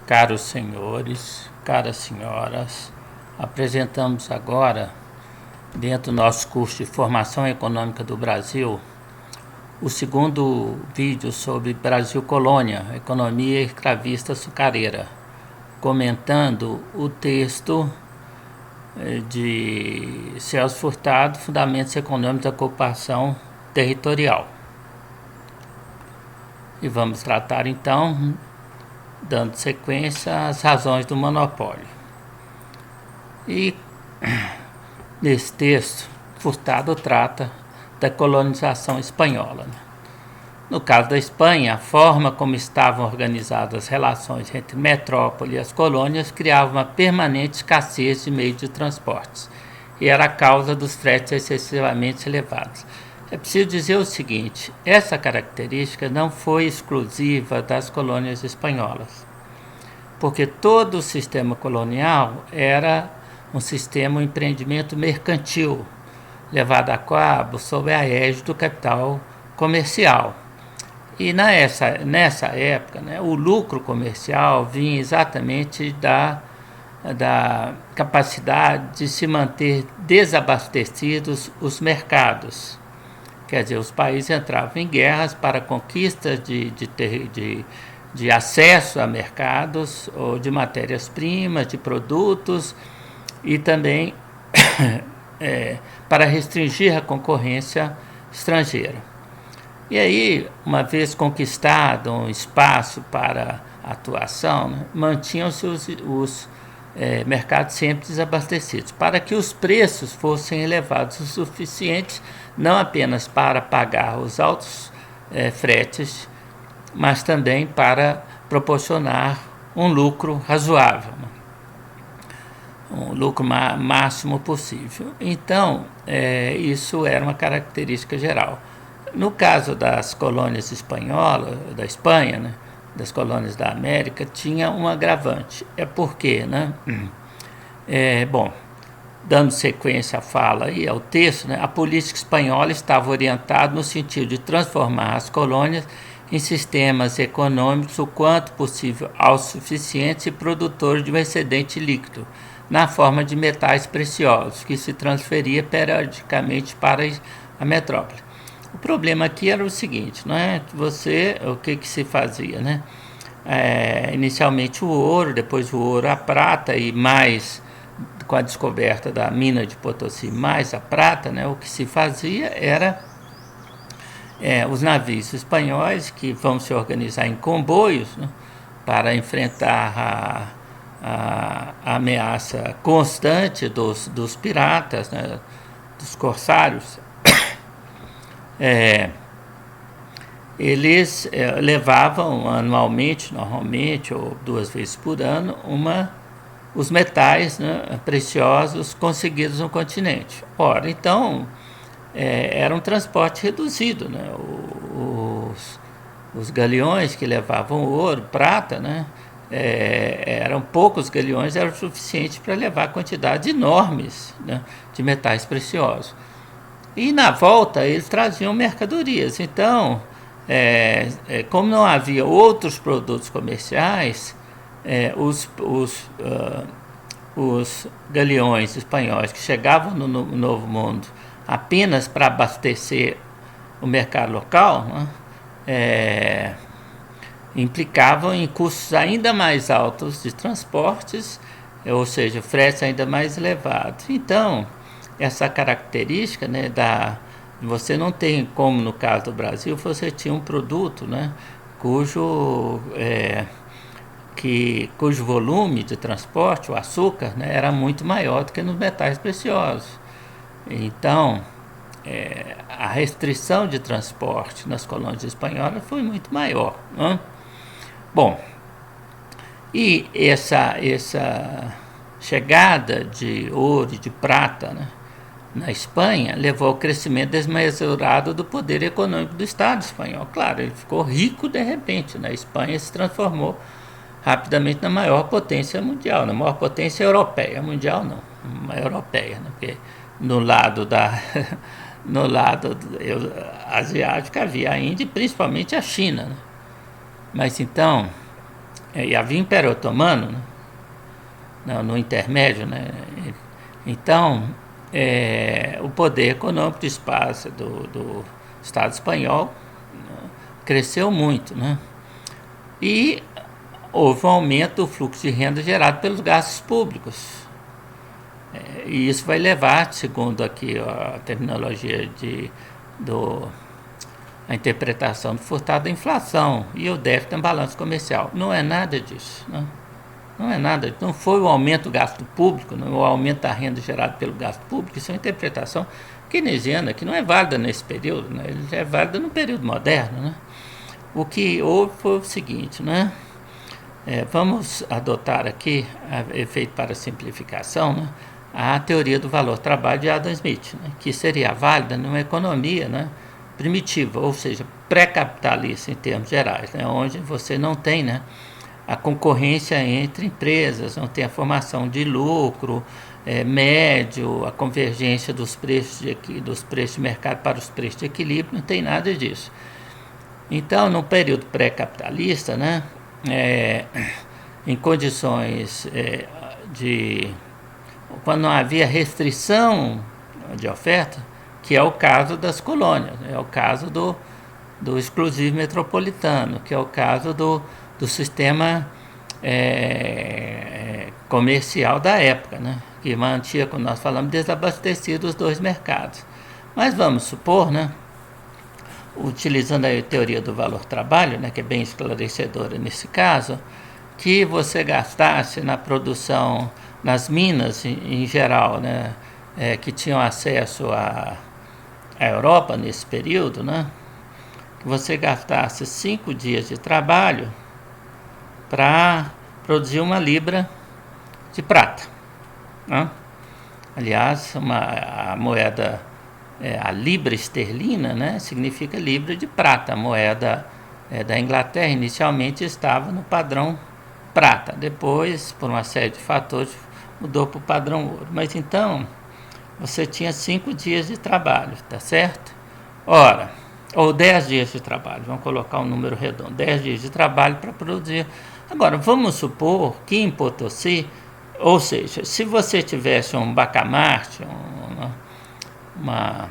Caros senhores, caras senhoras, apresentamos agora, dentro do nosso curso de Formação Econômica do Brasil, o segundo vídeo sobre Brasil Colônia, Economia Escravista Açucareira, comentando o texto de Celso Furtado, Fundamentos Econômicos da Ocupação Territorial. E vamos tratar então, dando sequência às razões do monopólio. E nesse texto, Furtado trata da colonização espanhola. No caso da Espanha, a forma como estavam organizadas as relações entre metrópole e as colônias criava uma permanente escassez de meios de transportes, e era a causa dos fretes excessivamente elevados. É preciso dizer o seguinte: essa característica não foi exclusiva das colônias espanholas, porque todo o sistema colonial era um empreendimento mercantil, levado a cabo sob a égide do capital comercial. E nessa época, o lucro comercial vinha exatamente da capacidade de se manter desabastecidos os mercados. Quer dizer, os países entravam em guerras para conquistas de acesso a mercados, ou de matérias-primas, de produtos, e também para restringir a concorrência estrangeira. E aí, uma vez conquistado um espaço para atuação, mantinham-se os mercados sempre desabastecidos, para que os preços fossem elevados o suficiente, não apenas para pagar os altos fretes, mas também para proporcionar um lucro razoável, um lucro máximo possível. Então, isso era uma característica geral. No caso das colônias espanholas, da Espanha, das colônias da América, tinha um agravante. É porque, dando sequência à fala e ao texto, a política espanhola estava orientada no sentido de transformar as colônias em sistemas econômicos o quanto possível autossuficientes e produtores de um excedente líquido, na forma de metais preciosos, que se transferia periodicamente para a metrópole. O problema aqui era o seguinte, o que se fazia, inicialmente o ouro, depois o ouro, a prata, e mais com a descoberta da mina de Potosí, mais a prata, o que se fazia era os navios espanhóis, que vão se organizar em comboios, para enfrentar a ameaça constante dos piratas, dos corsários. Eles levavam anualmente, normalmente, ou 2 vezes por ano, os metais preciosos conseguidos no continente. Ora, então, era um transporte reduzido. Os galeões que levavam ouro, prata, eram poucos galeões, eram suficientes para levar quantidades enormes de metais preciosos. E na volta eles traziam mercadorias. Então, como não havia outros produtos comerciais, os galeões espanhóis que chegavam no Novo Mundo apenas para abastecer o mercado local, implicavam em custos ainda mais altos de transportes, ou seja, fretes ainda mais elevados. Então, essa característica você não tem, como no caso do Brasil, você tinha um produto cujo volume de transporte, o açúcar, era muito maior do que nos metais preciosos. Então, a restrição de transporte nas colônias espanholas foi muito maior. Bom, e essa chegada de ouro e de prata na Espanha levou ao crescimento desmesurado do poder econômico do Estado espanhol. Claro, ele ficou rico de repente. A Espanha se transformou rapidamente na maior potência mundial, na maior potência europeia, mundial não, europeia, porque no lado asiático havia a Índia e principalmente a China. Mas então, e havia Império Otomano, né, no intermédio, né? Então, o poder econômico de espaço do Estado espanhol, né, cresceu muito, né? E houve um aumento do fluxo de renda gerado pelos gastos públicos. E isso vai levar, segundo aqui a terminologia a interpretação do Furtado, da inflação e o déficit no balanço comercial. Não é nada disso, né? Não é nada, não foi o aumento do gasto público, não, o aumento da renda gerado pelo gasto público. Isso é uma interpretação keynesiana, que não é válida nesse período, né? Ele é válida no período moderno, né? O que houve foi o seguinte, né? Vamos adotar aqui, efeito para simplificação, né, a teoria do valor-trabalho de Adam Smith, né, que seria válida numa economia, né, primitiva, ou seja, pré-capitalista em termos gerais, né, onde você não tem, né, a concorrência entre empresas, não tem a formação de lucro médio, a convergência dos preços de mercado para os preços de equilíbrio, não tem nada disso. Então, no período pré-capitalista, né, em condições quando não havia restrição de oferta, que é o caso das colônias, é o caso do exclusivo metropolitano, que é o caso do sistema comercial da época, né, que mantinha, quando nós falamos, desabastecidos os dois mercados. Mas vamos supor, né, utilizando a teoria do valor-trabalho, né, que é bem esclarecedora nesse caso, que você gastasse na produção, nas minas em geral, né, que tinham acesso à Europa nesse período, né, que você gastasse 5 dias de trabalho para produzir 1 libra de prata, né? Aliás, a moeda, a libra esterlina, né, significa libra de prata. A moeda da Inglaterra inicialmente estava no padrão prata, depois, por uma série de fatores, mudou para o padrão ouro. Mas então, você tinha 5 dias de trabalho, tá certo? Ora, ou 10 dias de trabalho, vamos colocar um número redondo, 10 dias de trabalho para produzir. Agora, vamos supor que em Potosí, ou seja, se você tivesse um bacamarte, uma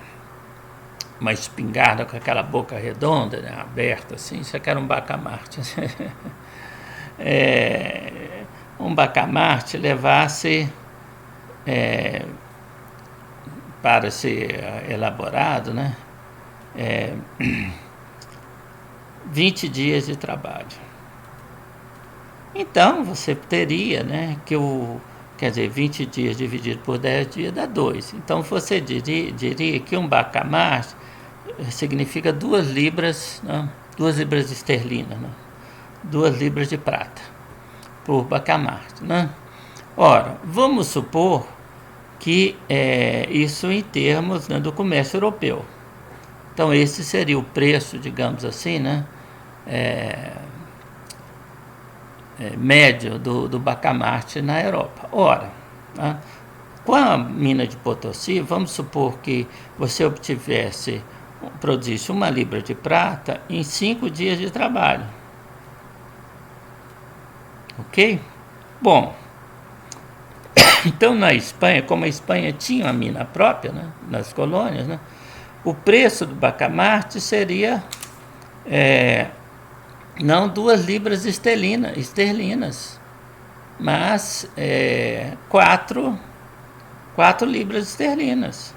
espingarda com aquela boca redonda, né, aberta assim, isso aqui era um bacamarte. Um bacamarte levasse para ser elaborado, né, 20 dias de trabalho. Então você teria, né, quer dizer, 20 dias dividido por 10 dias dá 2. Então você diria que um bacamarte significa 2 libras, né, 2 libras esterlinas, né, 2 libras de prata por bacamarte, né? Ora, vamos supor que isso em termos, né, do comércio europeu. Então esse seria o preço, digamos assim, né, médio do bacamarte na Europa. Ora, né, com a mina de Potosí, vamos supor que você produzisse 1 libra de prata em 5 dias de trabalho. Ok? Bom, então na Espanha, como a Espanha tinha uma mina própria, né, nas colônias, né, o preço do bacamarte seria não 2 libras esterlinas, mas 4 libras esterlinas.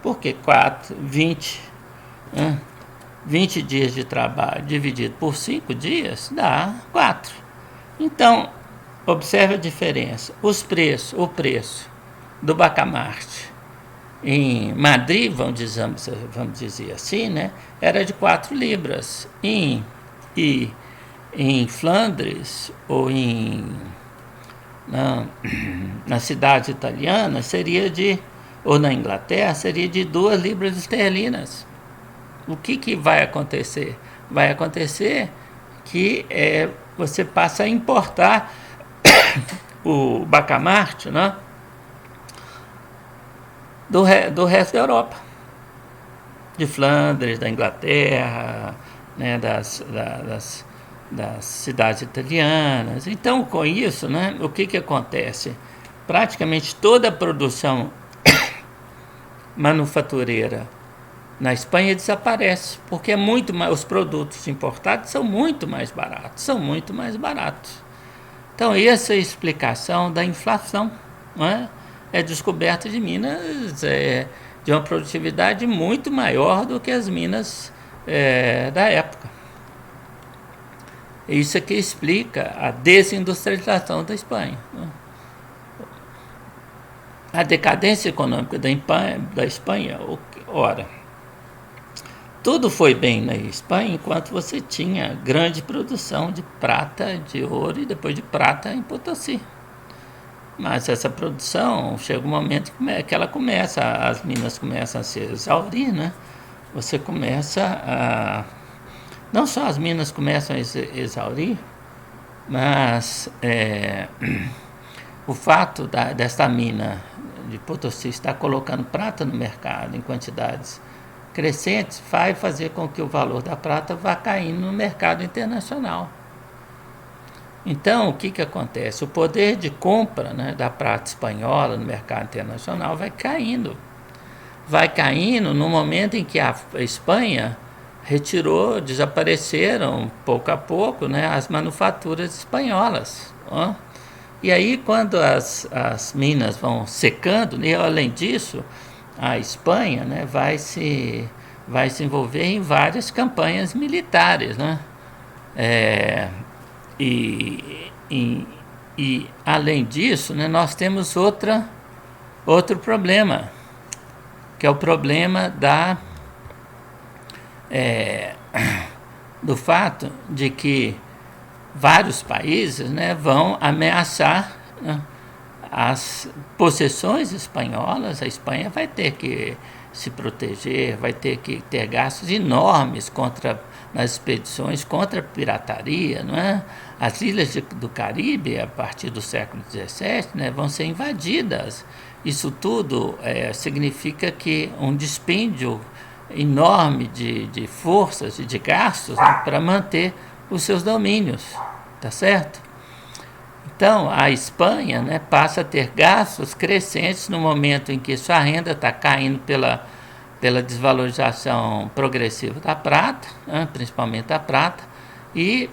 Por que 20, né? 20 dias de trabalho dividido por 5 dias dá 4. Então, observe a diferença. O preço do bacamarte em Madrid, vamos dizer assim, né, era de 4 libras. E em Flandres ou na cidade italiana ou na Inglaterra seria de 2 libras esterlinas. O que vai acontecer? Vai acontecer que você passa a importar o bacamarte, né, do resto da Europa, de Flandres, da Inglaterra, né, das cidades italianas. Então, com isso, né, o que acontece? Praticamente toda a produção manufatureira na Espanha desaparece, porque é muito mais, os produtos importados são muito mais baratos. Então, essa é a explicação da inflação, não é? É descoberta de minas de uma produtividade muito maior do que as minas da época. Isso é que explica a desindustrialização da Espanha, né? A decadência econômica da Espanha, ora, tudo foi bem na Espanha enquanto você tinha grande produção de prata, de ouro e depois de prata em Potosí. Mas essa produção chega um momento que ela começa, as minas começam a se exaurir, né? Você começa a... Não só as minas começam a exaurir, mas o fato desta mina de Potosí estar colocando prata no mercado em quantidades crescentes vai fazer com que o valor da prata vá caindo no mercado internacional. Então, o que acontece? O poder de compra, né, da prata espanhola no mercado internacional vai caindo. Vai caindo no momento em que a Espanha desapareceram pouco a pouco, né, as manufaturas espanholas. Ó. E aí, quando as minas vão secando, e além disso, a Espanha, né, vai se envolver em várias campanhas militares, né? E além disso, né, nós temos outro problema, que é o problema do fato de que vários países, né, vão ameaçar, né, as possessões espanholas. A Espanha vai ter que se proteger, vai ter que ter gastos enormes nas expedições contra a pirataria, não é? As ilhas do Caribe, a partir do século XVII, né, vão ser invadidas. Isso tudo significa que um dispêndio enorme de forças e de gastos, né, para manter os seus domínios, tá certo? Então, a Espanha, né, passa a ter gastos crescentes no momento em que sua renda está caindo pela desvalorização progressiva da prata, né, principalmente da prata, e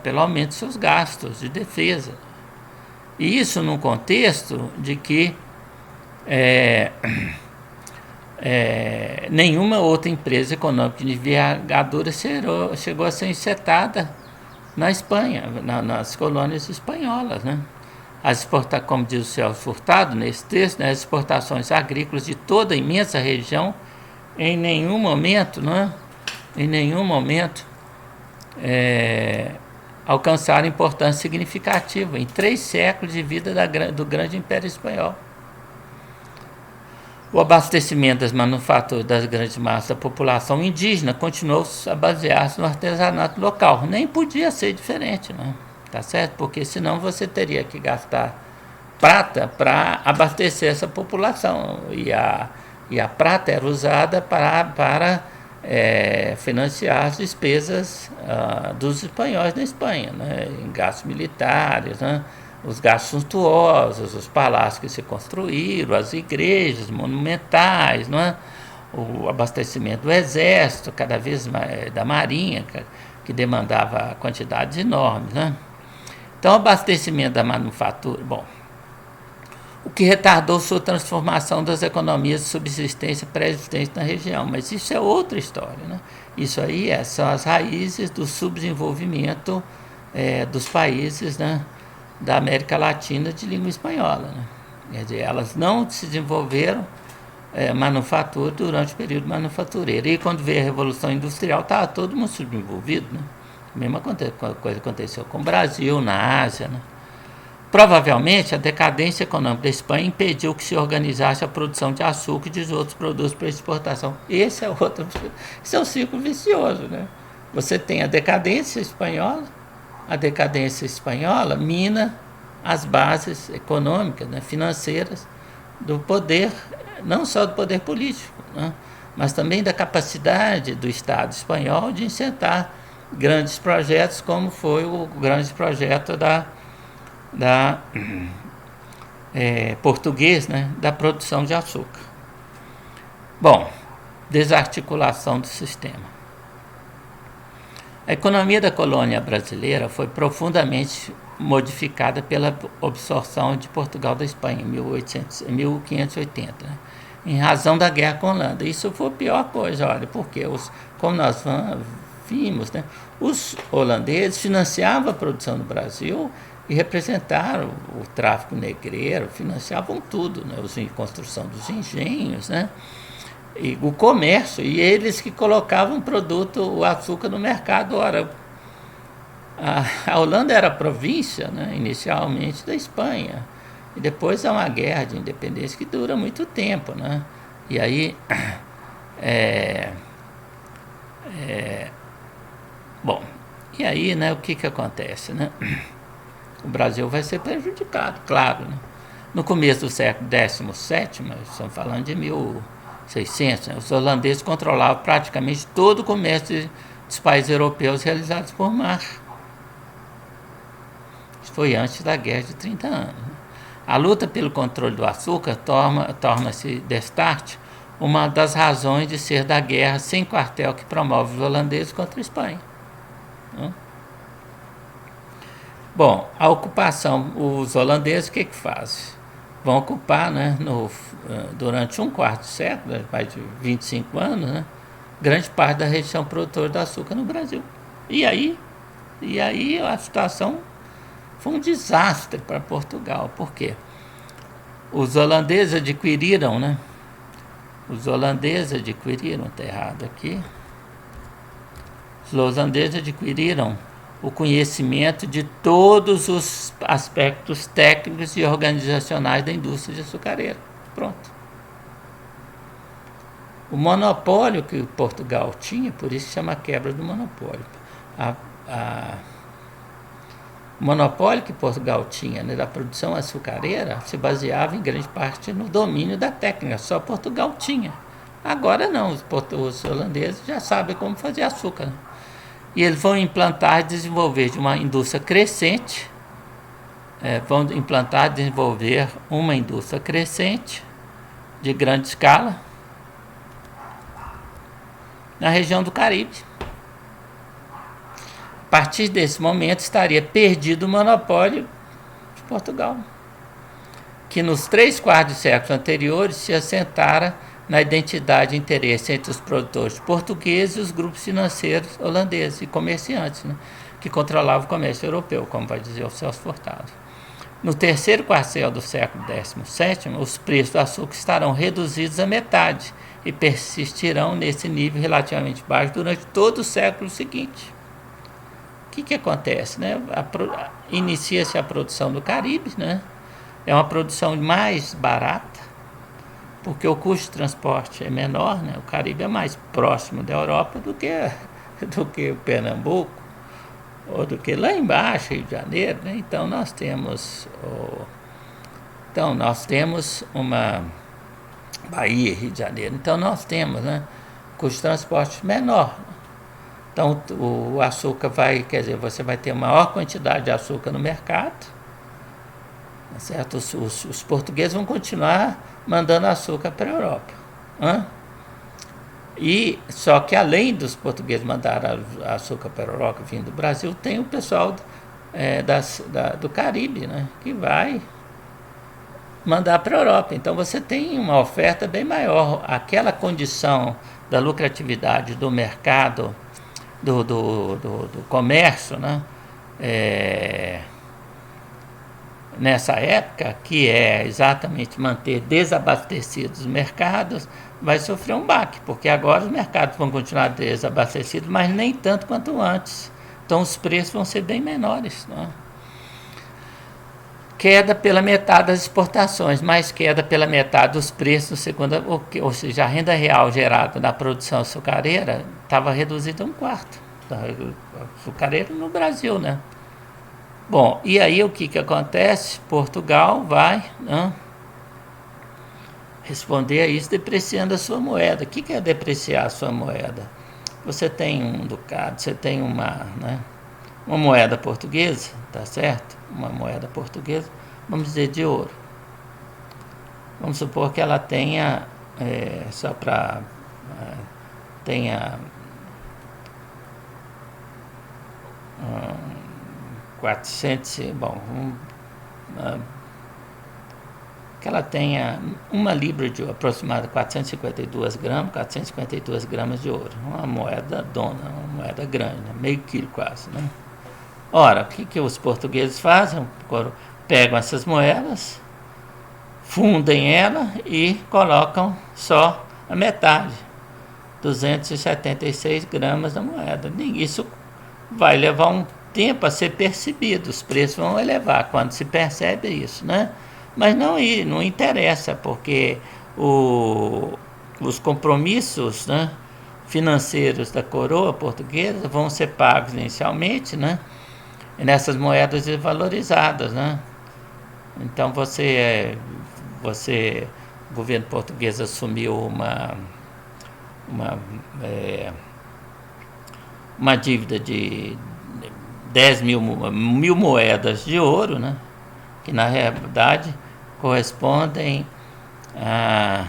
pelo aumento dos seus gastos de defesa. E isso num contexto de que nenhuma outra empresa econômica de envergadura chegou a ser encetada na Espanha, nas colônias espanholas, né? Como diz o Celso Furtado nesse texto, né, as exportações agrícolas de toda a imensa região em nenhum momento alcançaram importância significativa em 3 séculos de vida do grande Império Espanhol. O abastecimento das manufaturas das grandes massas da população indígena continuou a basear-se no artesanato local. Nem podia ser diferente, né? Tá certo? Porque senão você teria que gastar prata para abastecer essa população. E a prata era usada para financiar as despesas dos espanhóis na Espanha, né? Em gastos militares, né? Os gastos suntuosos, os palácios que se construíram, as igrejas monumentais, não é? O abastecimento do exército, cada vez mais da marinha, que demandava quantidades enormes, né? Então, o abastecimento da manufatura, o que retardou sua transformação das economias de subsistência pré-existentes na região, mas isso é outra história, né? Isso aí são as raízes do subdesenvolvimento dos países, né, da América Latina de língua espanhola, né? Quer dizer, elas não se desenvolveram manufatura durante o período manufatureiro. E quando veio a Revolução Industrial, estava todo mundo subdesenvolvido, né? A mesma coisa aconteceu com o Brasil, na Ásia, né? Provavelmente, a decadência econômica da Espanha impediu que se organizasse a produção de açúcar e de outros produtos para exportação. Esse é um ciclo vicioso, né? Você tem a decadência espanhola mina as bases econômicas, né, financeiras do poder, não só do poder político, né, mas também da capacidade do Estado espanhol de incentivar grandes projetos, como foi o grande projeto português, né, da produção de açúcar. Bom, desarticulação do sistema. A economia da colônia brasileira foi profundamente modificada pela absorção de Portugal da Espanha em 1580, né, em razão da guerra com a Holanda. Isso foi a pior coisa, olha, porque como nós vimos, né, os holandeses financiavam a produção do Brasil e representaram o tráfico negreiro, financiavam tudo, né, a construção dos engenhos, né, e o comércio, e eles que colocavam o açúcar no mercado. Ora, a Holanda era província, né, inicialmente da Espanha, e depois há uma guerra de independência que dura muito tempo, né, e aí bom, e aí, né, o que acontece, né? O Brasil vai ser prejudicado, claro, né? No começo do século XVII, estamos falando de 1600, né, os holandeses controlavam praticamente todo o comércio dos países europeus realizados por mar. Isso foi antes da Guerra de 30 anos. Né? A luta pelo controle do açúcar torna-se, destarte, uma das razões de ser da guerra sem quartel que promove os holandeses contra a Espanha. Né? Bom, a ocupação, os holandeses o que fazem? Vão ocupar, né, durante um quarto de século, mais de 25 anos, né, grande parte da região produtora de açúcar no Brasil. E aí a situação foi um desastre para Portugal. Por quê? Os holandeses adquiriram, né? Está errado aqui. Os holandeses adquiriram o conhecimento de todos os aspectos técnicos e organizacionais da indústria de açucareira. Pronto. O monopólio que Portugal tinha, por isso chama quebra do monopólio. O monopólio que Portugal tinha, né, da produção açucareira se baseava em grande parte no domínio da técnica. Só Portugal tinha. Agora não, os holandeses já sabem como fazer açúcar. Né? E eles vão implantar e desenvolver uma indústria crescente, uma indústria crescente de grande escala na região do Caribe. A partir desse momento estaria perdido o monopólio de Portugal, que nos 3/4 séculos anteriores se assentara na identidade e interesse entre os produtores portugueses e os grupos financeiros holandeses e comerciantes, né, que controlavam o comércio europeu, como vai dizer o Celso Furtado. No terceiro quartil do século XVII, os preços do açúcar estarão reduzidos à metade e persistirão nesse nível relativamente baixo durante todo o século seguinte. O que acontece? Né? Inicia-se a produção do Caribe, né? É uma produção mais barata, porque o custo de transporte é menor, né? O Caribe é mais próximo da Europa do que o Pernambuco, ou do que lá embaixo, Rio de Janeiro, né? Então nós temos uma Bahia, Rio de Janeiro, então nós temos, né, custo de transporte menor. Então o açúcar você vai ter maior quantidade de açúcar no mercado, certo? Os portugueses vão continuar mandando açúcar para a Europa. E só que além dos portugueses mandar açúcar para a Europa vindo do Brasil, tem o pessoal do Caribe, né, que vai mandar para a Europa. Então você tem uma oferta bem maior. Aquela condição da lucratividade do mercado, do comércio, né, nessa época, que é exatamente manter desabastecidos os mercados, vai sofrer um baque, porque agora os mercados vão continuar desabastecidos, mas nem tanto quanto antes. Então os preços vão ser bem menores. Né? Queda pela metade das exportações, mais queda pela metade dos preços, ou seja, a renda real gerada na produção açucareira estava reduzida a 1/4 da açucareira no Brasil, né? Bom, e aí o que acontece? Portugal vai, né, responder a isso depreciando a sua moeda. O que é depreciar a sua moeda? Você tem um ducado, você tem uma moeda portuguesa, tá certo? Uma moeda portuguesa, vamos dizer de ouro. Vamos supor que ela tenha, tenha 400, que ela tenha uma libra de ouro, aproximadamente 452 gramas de ouro. Uma moeda dona, uma moeda grande, meio quilo quase, né? Ora, o que os portugueses fazem? Pegam essas moedas, fundem ela e colocam só a metade, 276 gramas da moeda. Isso vai levar um tempo a ser percebido, os preços vão elevar quando se percebe isso, né? Mas não interessa, porque os compromissos, né, financeiros da coroa portuguesa vão ser pagos inicialmente, né, nessas moedas desvalorizadas, né? Então o governo português assumiu uma dívida de 10 mil moedas de ouro, né, que na realidade correspondem a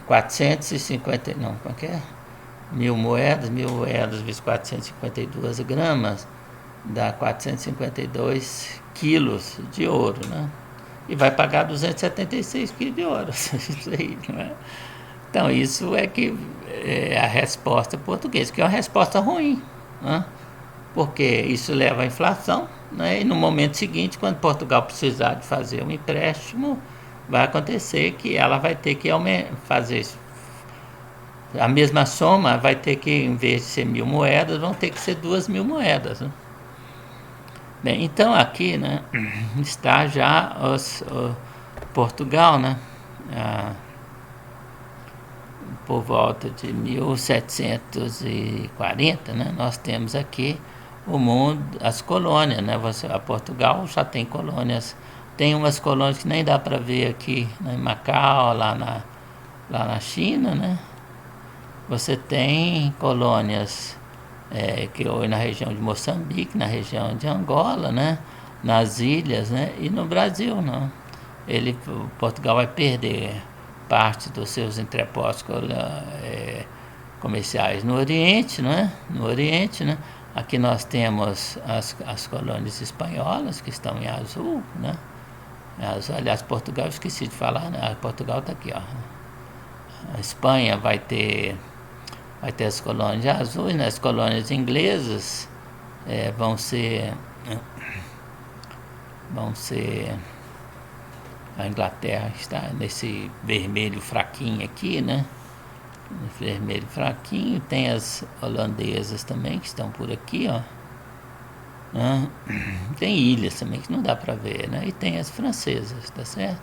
450, não, como é que é? Mil moedas vezes 452 gramas, dá 452 quilos de ouro, né? E vai pagar 276 quilos de ouro. Isso aí, não é? Então, isso é que é a resposta portuguesa, que é uma resposta ruim, né? Porque isso leva à inflação, né? E no momento seguinte, quando Portugal precisar de fazer um empréstimo, vai acontecer que ela vai ter que fazer a mesma soma, vai ter que, em vez de ser 1.000 moedas, vão ter que ser 2.000 moedas, né? Bem, então aqui, né, está já Portugal, né, por volta de 1740, né, nós temos aqui o mundo, as colônias, né? A Portugal já tem colônias, tem umas colônias que nem dá para ver aqui, né, em Macau, lá na China, né? Você tem colônias que hoje na região de Moçambique, na região de Angola, né? Nas ilhas, né? E no Brasil, não. Portugal vai perder parte dos seus entrepostos comerciais no Oriente, né? No Oriente, né? Aqui nós temos as colônias espanholas, que estão em azul, né? Aliás, Portugal, esqueci de falar, né? Portugal está aqui, ó. A Espanha vai ter as colônias azuis, né? As colônias inglesas vão ser a Inglaterra está nesse vermelho fraquinho aqui, né? Vermelho fraquinho, tem as holandesas também que estão por aqui, ó. Tem ilhas também que não dá para ver, né? E tem as francesas, tá certo?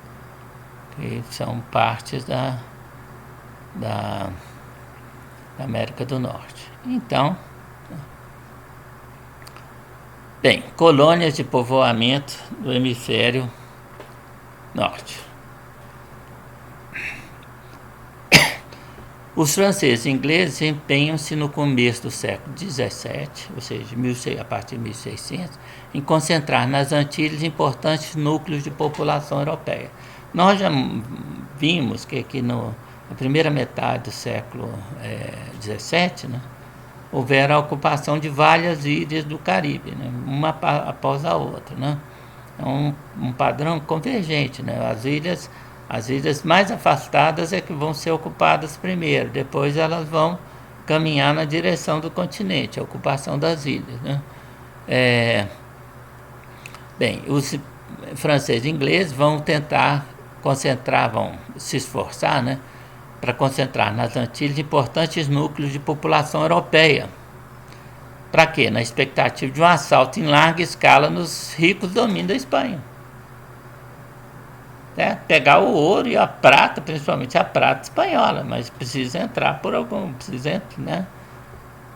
Que são partes da América do Norte. Então, bem, colônias de povoamento do hemisfério norte. Os franceses e ingleses empenham-se no começo do século XVII, ou seja, a partir de 1600, em concentrar nas Antilhas importantes núcleos de população europeia. Nós já vimos que aqui na primeira metade do século XVII, né, houveram a ocupação de várias ilhas do Caribe, né, uma após a outra, né? É um padrão convergente, né? As ilhas mais afastadas é que vão ser ocupadas primeiro, depois elas vão caminhar na direção do continente, a ocupação das ilhas, né? Bem, os franceses e ingleses vão tentar concentrar, vão se esforçar, né, para concentrar nas Antilhas importantes núcleos de população europeia. Para quê? Na expectativa de um assalto em larga escala nos ricos domínios da Espanha. Pegar o ouro e a prata, principalmente a prata espanhola, mas precisa entrar por né?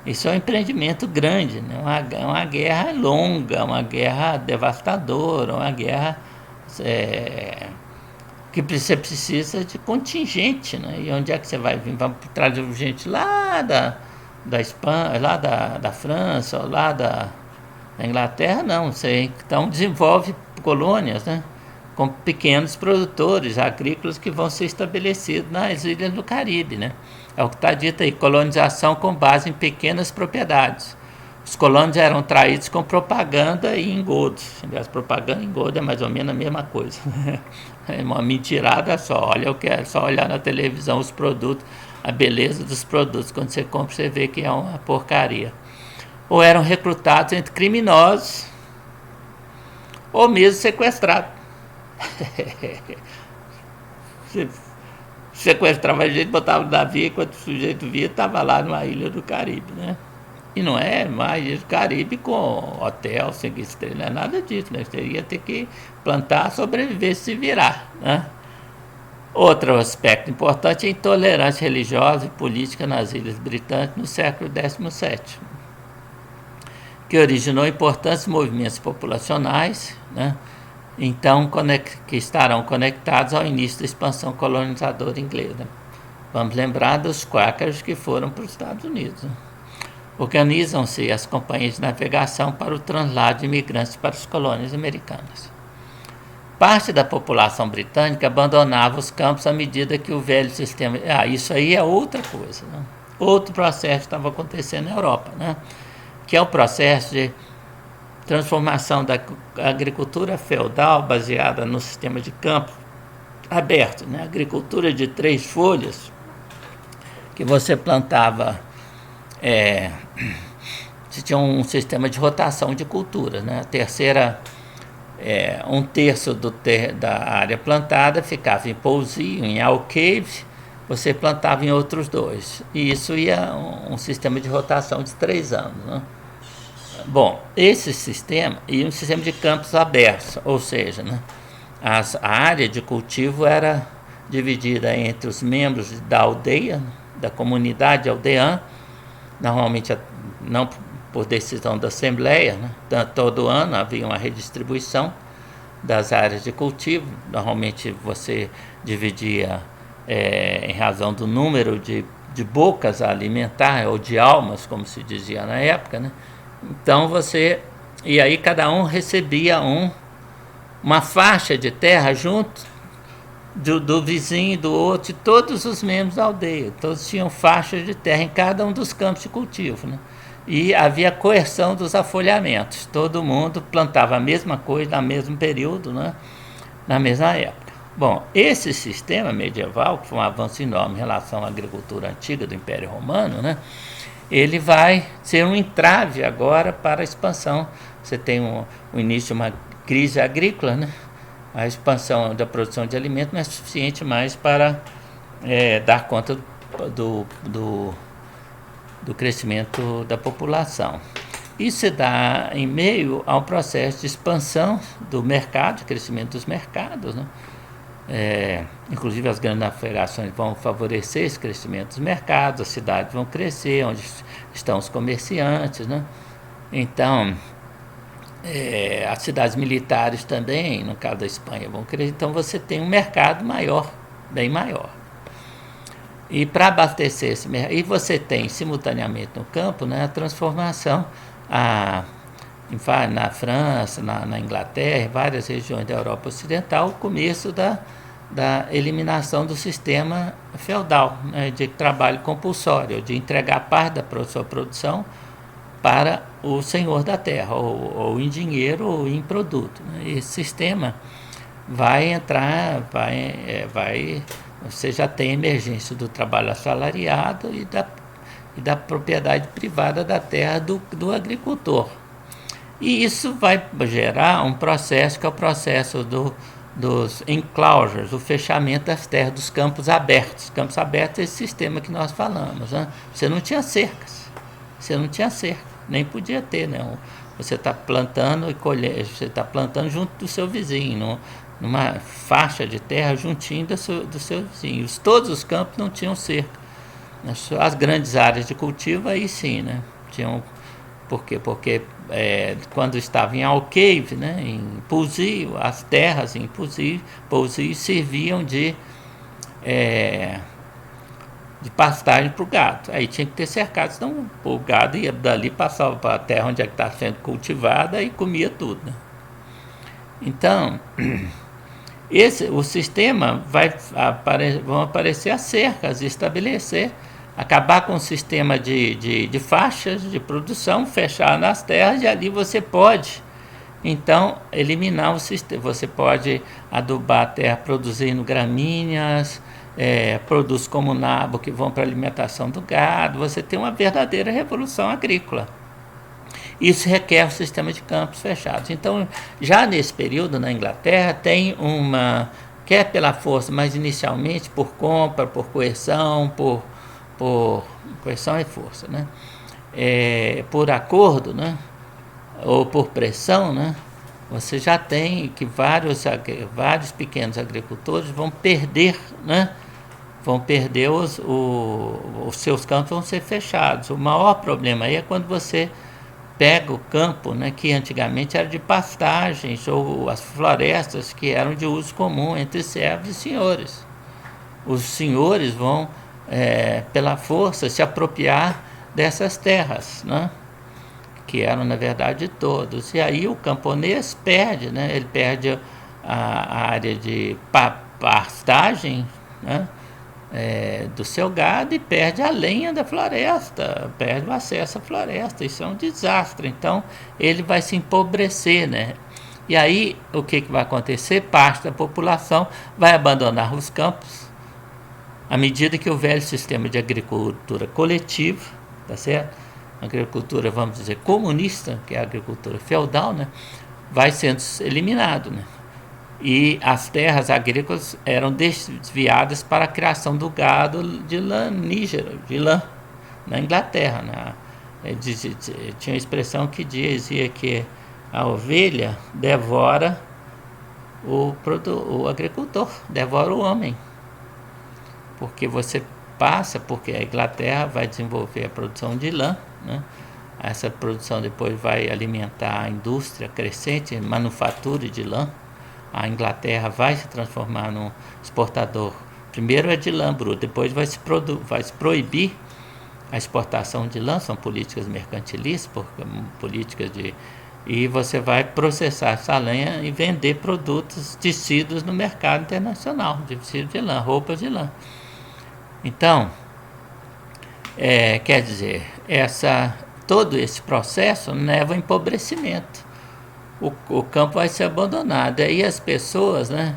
Isso é um empreendimento grande, né? Uma guerra longa, uma guerra devastadora, uma guerra que você precisa de contingente, né? E onde é que você vai vir? Vamos trazer gente lá da Espanha, lá da França, ou lá da Inglaterra? Não, você então desenvolve colônias, né? Com pequenos produtores agrícolas que vão ser estabelecidos nas ilhas do Caribe, né? É o que está dito aí, colonização com base em pequenas propriedades. Os colonos eram traídos com propaganda e engodos. Aliás, propaganda e engodo é mais ou menos a mesma coisa. É uma mentirada só. Olha, eu quero só olhar na televisão os produtos, a beleza dos produtos. Quando você compra, você vê que é uma porcaria. Ou eram recrutados entre criminosos, ou mesmo sequestrados. Você sequestrava a gente, botava no navio, e quando o sujeito via, estava lá numa ilha do Caribe, né? E não é mais ilha do Caribe com hotel, 5 estrelas, não é nada disso, né? Você ia ter que plantar, sobreviver, se virar, né? Outro aspecto importante é a intolerância religiosa e política nas Ilhas Britânicas no século XVII, que originou importantes movimentos populacionais, né? Então, que estarão conectados ao início da expansão colonizadora inglesa. Vamos lembrar dos Quakers que foram para os Estados Unidos, né? Organizam-se as companhias de navegação para o translado de imigrantes para as colônias americanas. Parte da população britânica abandonava os campos à medida que o velho sistema... isso aí é outra coisa, né? Outro processo que estava acontecendo na Europa, né? Que é o processo de transformação da agricultura feudal baseada no sistema de campo aberto, né? Agricultura de 3 folhas, que você plantava... você tinha um sistema de rotação de culturas, né? A terceira, 1/3 da área plantada ficava em pousio, em alcave, você plantava em outros 2. E isso ia um sistema de rotação de 3 anos, né? Bom, esse sistema e um sistema de campos abertos, ou seja, né, a área de cultivo era dividida entre os membros da aldeia, da comunidade aldeã, normalmente não por decisão da Assembleia, né? Todo ano havia uma redistribuição das áreas de cultivo. Normalmente você dividia em razão do número de bocas a alimentar, ou de almas, como se dizia na época, né? Então e aí cada um recebia uma faixa de terra junto do vizinho, do outro, e todos os membros da aldeia. Todos tinham faixas de terra em cada um dos campos de cultivo, né? E havia coerção dos afolhamentos. Todo mundo plantava a mesma coisa no mesmo período, né? Na mesma época. Bom, esse sistema medieval, que foi um avanço enorme em relação à agricultura antiga do Império Romano, né? Ele vai ser um entrave agora para a expansão. Você tem o início de uma crise agrícola, né? A expansão da produção de alimentos não é suficiente mais para dar conta do crescimento da população. Isso se dá em meio a um processo de expansão do mercado, de crescimento dos mercados, né? Inclusive as grandes navegações vão favorecer esse crescimento dos mercados, as cidades vão crescer, onde estão os comerciantes, né? Então, as cidades militares também, no caso da Espanha, vão crescer. Então você tem um mercado maior, bem maior. E para abastecer esse mercado, e você tem simultaneamente no campo, né, a transformação na França, na Inglaterra, em várias regiões da Europa Ocidental, o começo da eliminação do sistema feudal, né, de trabalho compulsório, de entregar parte da sua produção para o senhor da terra, ou em dinheiro ou em produto, né? Esse sistema vai entrar, você já tem a emergência do trabalho assalariado e da propriedade privada da terra do agricultor. E isso vai gerar um processo que é o processo dos enclosures, o fechamento das terras, dos campos abertos. Campos abertos é esse sistema que nós falamos, né? Você não tinha cercas, nem podia ter, né? Você está plantando e colhendo, você está plantando junto do seu vizinho, numa faixa de terra juntinho do seu vizinho. Todos os campos não tinham cerca. As grandes áreas de cultivo aí sim, né? Tinham Por quê? Porque quando estava em Alcave, né, em Pousy, as terras em Pousy serviam de pastagem para o gado. Aí tinha que ter cercado, senão o gado ia dali, passava para a terra onde está sendo cultivada e comia tudo. Né? Então, o sistema vão aparecer as cercas, estabelecer, acabar com o sistema de faixas de produção, fechar nas terras, e ali você pode, então, eliminar o sistema. Você pode adubar a terra produzindo gramíneas, produtos como nabo que vão para a alimentação do gado. Você tem uma verdadeira revolução agrícola. Isso requer um sistema de campos fechados. Então, já nesse período, na Inglaterra, tem quer pela força, mas inicialmente por compra, por coerção, por coerção e força, né? Por acordo, né? Ou por pressão, né? Você já tem que vários pequenos agricultores vão perder, né? Vão perder os seus campos, vão ser fechados. O maior problema aí é quando você pega o campo, né, que antigamente era de pastagens, ou as florestas que eram de uso comum entre servos e senhores. Os senhores vão, pela força, se apropriar dessas terras, né, que eram, na verdade, de todos. E aí o camponês perde, né, ele perde a área de pastagem, né, do seu gado, e perde a lenha da floresta, perde o acesso à floresta. Isso é um desastre. Então ele vai se empobrecer, né? E aí o que vai acontecer? Parte da população vai abandonar os campos à medida que o velho sistema de agricultura coletiva, tá certo? Agricultura, vamos dizer, comunista, que é a agricultura feudal, né, vai sendo eliminado, né? E as terras agrícolas eram desviadas para a criação do gado de lã nígera, de lã, na Inglaterra. Né? Tinha uma expressão que dizia que a ovelha devora o agricultor, devora o homem. Porque porque a Inglaterra vai desenvolver a produção de lã, né? Essa produção depois vai alimentar a indústria crescente, manufatura de lã. A Inglaterra vai se transformar num exportador. Primeiro é de lã bruta, depois vai se proibir a exportação de lã. São políticas mercantilistas, políticas e você vai processar essa lenha e vender produtos, tecidos no mercado internacional, de tecido de lã, roupas de lã. Então, quer dizer, todo esse processo leva ao empobrecimento. O campo vai ser abandonado. Aí as pessoas, né,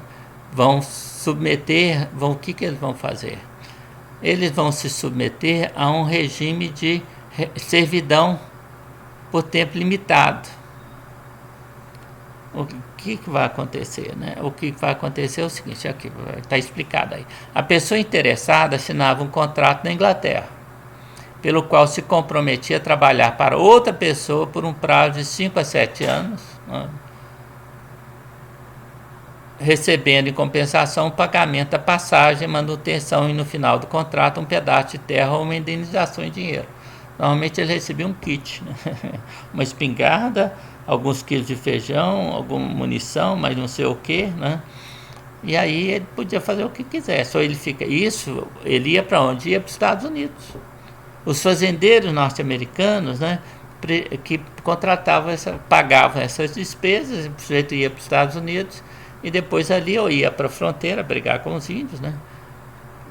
vão submeter, o que eles vão fazer? Eles vão se submeter a um regime de servidão por tempo limitado. O que vai acontecer? Né? O que vai acontecer é o seguinte, aqui está explicado aí. A pessoa interessada assinava um contrato na Inglaterra, pelo qual se comprometia a trabalhar para outra pessoa por um prazo de 5 a 7 anos, né, recebendo em compensação o pagamento da passagem, manutenção e, no final do contrato, um pedaço de terra ou uma indenização em dinheiro. Normalmente ele recebia um kit, né? Uma espingarda, alguns quilos de feijão, alguma munição, mas não sei o que, né? E aí ele podia fazer o que quisesse. Ou ele ia para onde? Ia para os Estados Unidos. Os fazendeiros norte-americanos, né, que pagavam essas despesas, o sujeito ia para os Estados Unidos e depois ali ou ia para a fronteira brigar com os índios, né,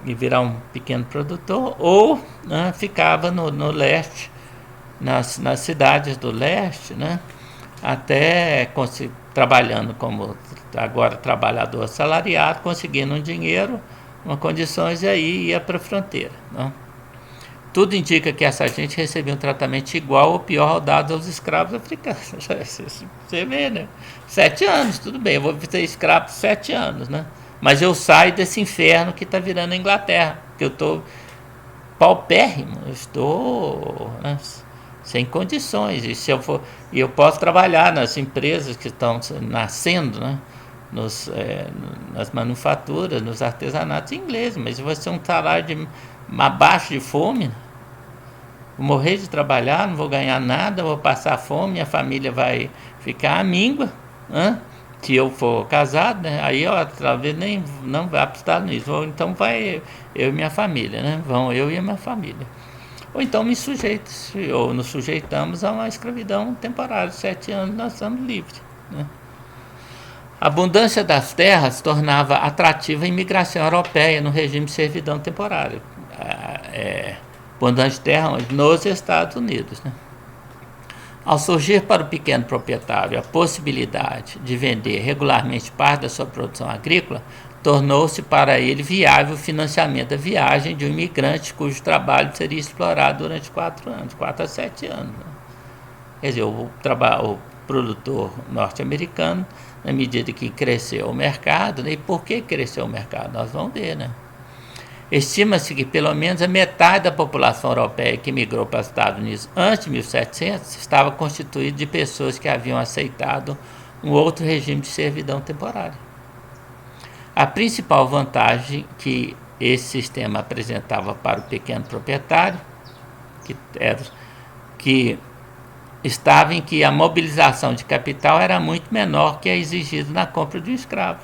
e virar um pequeno produtor, ou, né, ficava no leste, nas cidades do leste, né, até trabalhando como agora trabalhador assalariado, conseguindo um dinheiro, uma condições, e aí ia para a fronteira, né. Tudo indica que essa gente recebia um tratamento igual ou pior ao dado aos escravos africanos. Você vê, né? 7 anos, tudo bem, eu vou ser escravo 7 anos, né? Mas eu saio desse inferno que está virando a Inglaterra, porque eu estou paupérrimo, eu estou, né, sem condições. E se eu posso trabalhar nas empresas que estão nascendo, né? Nas manufaturas, nos artesanatos ingleses, mas vai ser um salário abaixo de fome. Vou morrer de trabalhar, não vou ganhar nada, vou passar fome, minha família vai ficar à míngua, se eu for casado, né? Aí talvez nem não vá para os Estados Unidos, então vai eu e minha família, né? Vão eu e a minha família. Ou então ou nos sujeitamos a uma escravidão temporária, 7 anos nós estamos livres, né? A abundância das terras tornava atrativa a imigração europeia no regime de servidão temporária. Abundância de terra nos Estados Unidos, né? Ao surgir para o pequeno proprietário a possibilidade de vender regularmente parte da sua produção agrícola, tornou-se para ele viável o financiamento da viagem de um imigrante cujo trabalho seria explorado durante 4 a 7 anos. Né? Quer dizer, o produtor norte-americano, na medida que cresceu o mercado, né? E por que cresceu o mercado? Nós vamos ver, né? Estima-se que pelo menos a metade da população europeia que migrou para os Estados Unidos antes de 1700 estava constituída de pessoas que haviam aceitado um outro regime de servidão temporária. A principal vantagem que esse sistema apresentava para o pequeno proprietário que estava em que a mobilização de capital era muito menor que a exigida na compra de um escravo.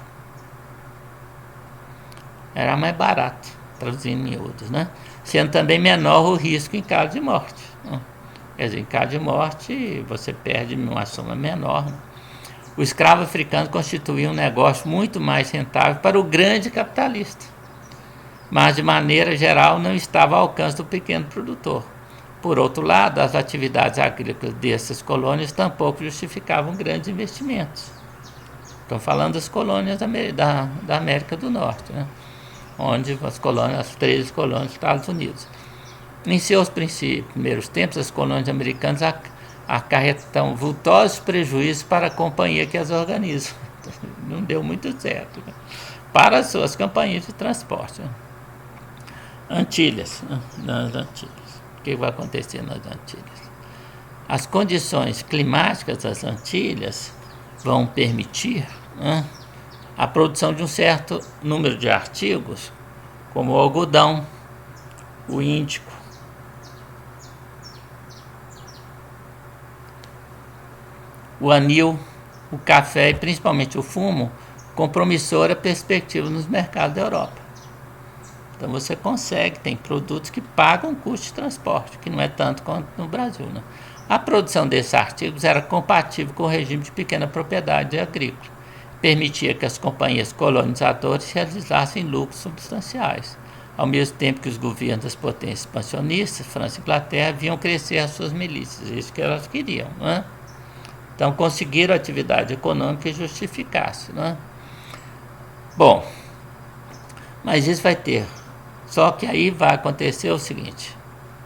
Era mais barato, traduzindo em miúdos, né? Sendo também menor o risco em caso de morte. Né? Quer dizer, em caso de morte, você perde uma soma menor. Né? O escravo africano constituía um negócio muito mais rentável para o grande capitalista, mas de maneira geral não estava ao alcance do pequeno produtor. Por outro lado, as atividades agrícolas dessas colônias tampouco justificavam grandes investimentos. Estou falando das colônias da América do Norte, né? Onde as 13 colônias dos Estados Unidos. Em seus primeiros tempos, as colônias americanas acarretam vultosos prejuízos para a companhia que as organiza. Não deu muito certo, né? Para as suas companhias de transporte. Né? Antilhas, né? Nas Antilhas. O que vai acontecer nas Antilhas? As condições climáticas das Antilhas vão permitir, né, a produção de um certo número de artigos, como o algodão, o índico, o anil, o café e principalmente o fumo, com promissora perspectiva nos mercados da Europa. Então você consegue, tem produtos que pagam custo de transporte, que não é tanto quanto no Brasil, né? A produção desses artigos era compatível com o regime de pequena propriedade agrícola. Permitia que as companhias colonizadoras realizassem lucros substanciais, ao mesmo tempo que os governos das potências expansionistas, França e Inglaterra, viam crescer as suas milícias, isso que elas queriam, né? Então conseguiram a atividade econômica que justificasse, né? Bom, mas isso vai ter. Só que aí vai acontecer o seguinte,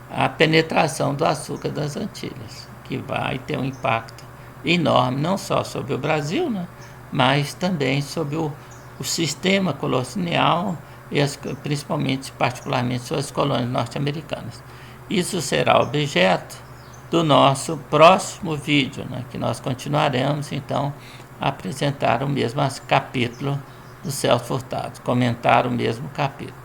a penetração do açúcar das Antilhas, que vai ter um impacto enorme, não só sobre o Brasil, né, mas também sobre o sistema colonial e principalmente, particularmente, suas colônias norte-americanas. Isso será objeto do nosso próximo vídeo, né, que nós continuaremos, então, a apresentar o mesmo capítulo do Celso Furtado, comentar o mesmo capítulo.